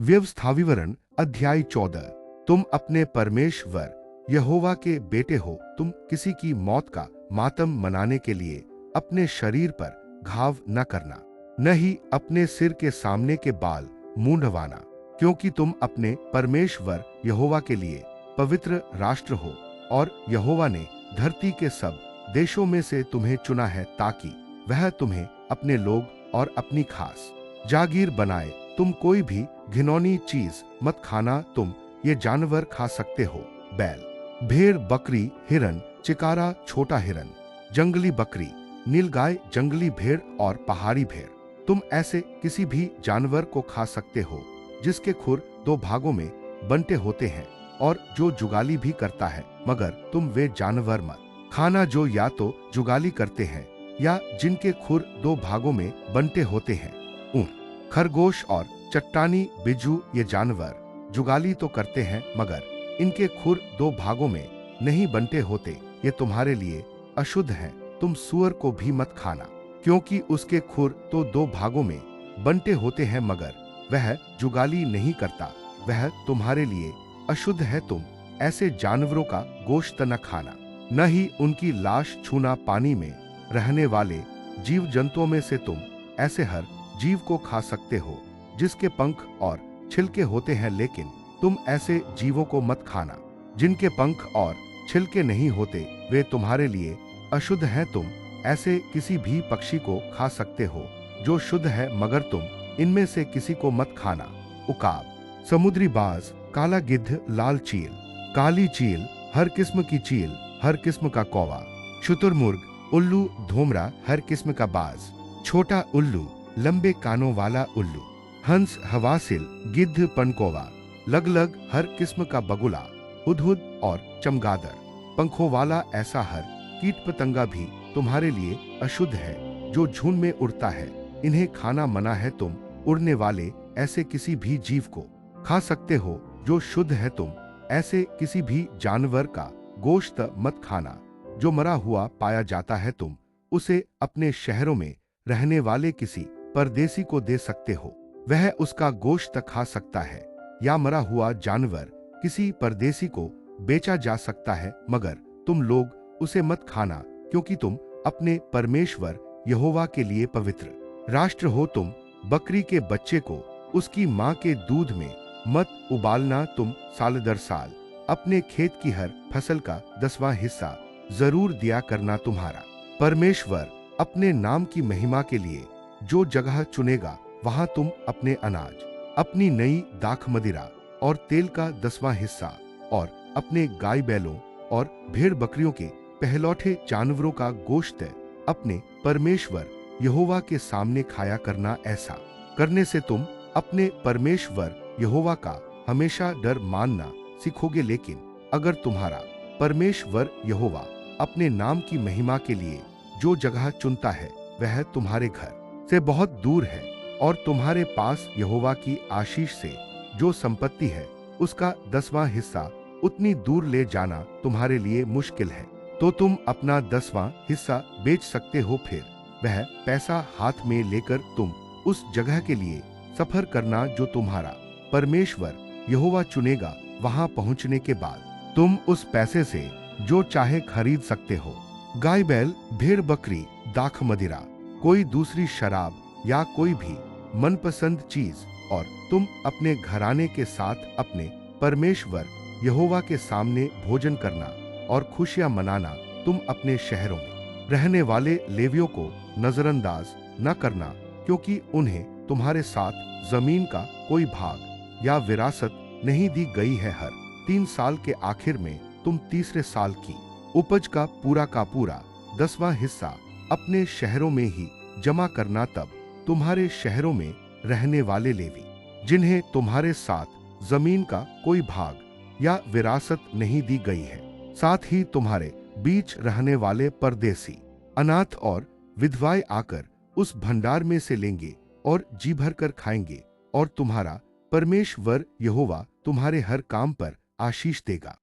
व्यवस्थाविवरण अध्याय 14। तुम अपने परमेश्वर यहोवा के बेटे हो। तुम किसी की मौत का मातम मनाने के लिए अपने शरीर पर घाव न करना, न ही अपने सिर के सामने के बाल मूंढवाना, क्योंकि तुम अपने परमेश्वर यहोवा के लिए पवित्र राष्ट्र हो और यहोवा ने धरती के सब देशों में से तुम्हें चुना है ताकि वह तुम्हें अपने लोग और अपनी खास जागीर बनाए। तुम कोई भी घिनौनी चीज मत खाना। तुम ये जानवर खा सकते हो: बैल, भेड़, बकरी, हिरन, चिकारा, छोटा हिरन, जंगली बकरी, नीलगाय, जंगली भेड़ और पहाड़ी भेड़। तुम ऐसे किसी भी जानवर को खा सकते हो जिसके खुर दो भागों में बंटे होते हैं और जो जुगाली भी करता है, मगर तुम वे जानवर मत खाना जो या तो जुगाली करते हैं या जिनके खुर दो भागों में बंटे होते हैं। ऊंट, खरगोश और चट्टानी बिज्जू ये जानवर जुगाली तो करते हैं, मगर इनके खुर दो भागों में नहीं बंटे होते। ये तुम्हारे लिए अशुद्ध हैं। तुम सूअर को भी मत खाना, क्योंकि उसके खुर तो दो भागों में बंटे होते हैं, मगर वह जुगाली नहीं करता। वह तुम्हारे लिए अशुद्ध है। तुम ऐसे जानवरों का गोश्त न खाना, न ही उनकी लाश छूना। पानी में रहने वाले जीव जंतुओं में से तुम ऐसे हर जीव को खा सकते हो जिसके पंख और छिलके होते हैं, लेकिन तुम ऐसे जीवों को मत खाना जिनके पंख और छिलके नहीं होते, वे तुम्हारे लिए अशुद्ध हैं। तुम ऐसे किसी भी पक्षी को खा सकते हो जो शुद्ध है, मगर तुम इनमें से किसी को मत खाना: उकाब, समुद्री बाज, काला गिद्ध, लाल चील, काली चील, हर किस्म की चील, हर किस्म का कौवा, शुतुरमुर्ग, उल्लू, धोमरा, हर किस्म का बाज, छोटा उल्लू, लंबे कानों वाला उल्लू, हंस, हवासिल, गिद्ध, पनकौवा, लगलग, हर किस्म का बगुला, हुदहुद और चमगादड़, पंखों वाला ऐसा हर कीट पतंगा भी तुम्हारे लिए अशुद्ध है जो झुंड में उड़ता है। इन्हें खाना मना है। तुम उड़ने वाले ऐसे किसी भी जीव को खा सकते हो जो शुद्ध है। तुम ऐसे किसी भी जानवर का गोश्त मत खाना जो मरा हुआ पाया जाता है। तुम उसे अपने शहरों में रहने वाले किसी परदेसी को दे सकते हो, वह उसका गोश्त खा सकता है। या मरा हुआ जानवर किसी परदेसी को बेचा जा सकता है, मगर तुम लोग उसे मत खाना, क्योंकि तुम अपने परमेश्वर यहोवा के लिए पवित्र राष्ट्र हो। तुम बकरी के बच्चे को उसकी मां के दूध में मत उबालना। तुम साल दर साल अपने खेत की हर फसल का 10वां हिस्सा जरूर दिया करना। तुम्हारा परमेश्वर अपने नाम की महिमा के लिए जो जगह चुनेगा, वहां तुम अपने अनाज, अपनी नई दाख मदिरा और तेल का 10वां हिस्सा और अपने गाय बैलों और भेड़ बकरियों के पहलौठे जानवरों का गोश्त अपने परमेश्वर यहोवा के सामने खाया करना। ऐसा करने से तुम अपने परमेश्वर यहोवा का हमेशा डर मानना सीखोगे। लेकिन अगर तुम्हारा परमेश्वर यहोवा अपने नाम की महिमा के लिए जो जगह चुनता है वह तुम्हारे घर से बहुत दूर है और तुम्हारे पास यहोवा की आशीष से जो संपत्ति है उसका 10वां हिस्सा उतनी दूर ले जाना तुम्हारे लिए मुश्किल है, तो तुम अपना 10वां हिस्सा बेच सकते हो। फिर वह पैसा हाथ में लेकर तुम उस जगह के लिए सफर करना जो तुम्हारा परमेश्वर यहोवा चुनेगा। वहां पहुंचने के बाद तुम उस पैसे से जो चाहे खरीद सकते हो: गाय बैल, भेड़ बकरी, दाख मदिरा, कोई दूसरी शराब या कोई भी मनपसंद चीज, और तुम अपने घराने के साथ अपने परमेश्वर यहोवा के सामने भोजन करना और खुशियां मनाना। तुम अपने शहरों में रहने वाले लेवियों को नजरअंदाज न करना, क्योंकि उन्हें तुम्हारे साथ जमीन का कोई भाग या विरासत नहीं दी गई है। हर 3 साल के आखिर में तुम तीसरे साल की उपज का पूरा 10वां हिस्सा अपने शहरों में ही जमा करना। तब तुम्हारे शहरों में रहने वाले लेवी जिन्हें तुम्हारे साथ जमीन का कोई भाग या विरासत नहीं दी गई है, साथ ही तुम्हारे बीच रहने वाले परदेसी, अनाथ और विधवाएं आकर उस भंडार में से लेंगे और जी भर कर खाएंगे, और तुम्हारा परमेश्वर यहोवा तुम्हारे हर काम पर आशीष देगा।